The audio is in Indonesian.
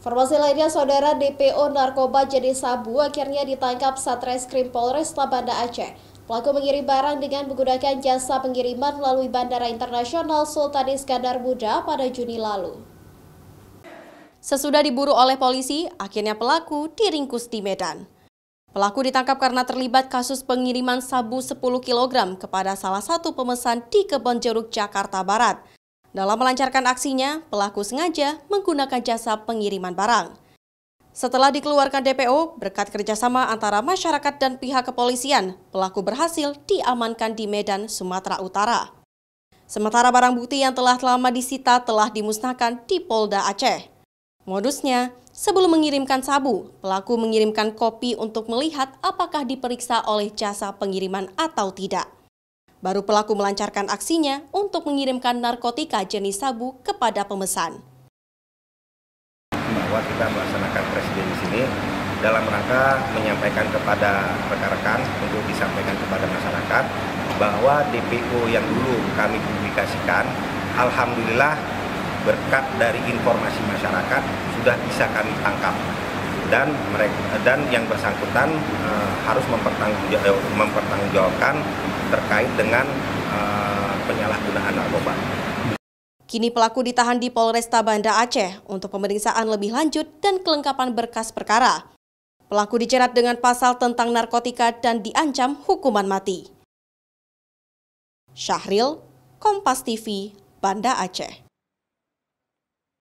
Informasi lainnya, saudara, DPO narkoba jenis sabu akhirnya ditangkap Satreskrim Polresta Banda Aceh. Pelaku mengirim barang dengan menggunakan jasa pengiriman melalui Bandara Internasional Sultan Iskandar Muda pada Juni lalu. Sesudah diburu oleh polisi, akhirnya pelaku diringkus di Medan. Pelaku ditangkap karena terlibat kasus pengiriman sabu 10 kg kepada salah satu pemesan di Kebonjeruk, Jakarta Barat. Dalam melancarkan aksinya, pelaku sengaja menggunakan jasa pengiriman barang. Setelah dikeluarkan DPO, berkat kerjasama antara masyarakat dan pihak kepolisian, pelaku berhasil diamankan di Medan, Sumatera Utara. Sementara barang bukti yang telah lama disita telah dimusnahkan di Polda Aceh. Modusnya, sebelum mengirimkan sabu, pelaku mengirimkan kopi untuk melihat apakah diperiksa oleh jasa pengiriman atau tidak. Baru pelaku melancarkan aksinya untuk mengirimkan narkotika jenis sabu kepada pemesan. Bahwa kita melaksanakan presiden di sini dalam rangka menyampaikan kepada rekan-rekan untuk disampaikan kepada masyarakat bahwa DPO yang dulu kami publikasikan, alhamdulillah berkat dari informasi masyarakat sudah bisa kami tangkap dan yang bersangkutan harus mempertanggungjawabkan terkait dengan penyalahgunaan narkoba. Kini pelaku ditahan di Polresta Banda Aceh untuk pemeriksaan lebih lanjut dan kelengkapan berkas perkara. Pelaku dijerat dengan pasal tentang narkotika dan diancam hukuman mati. Syahril, Kompas TV, Banda Aceh.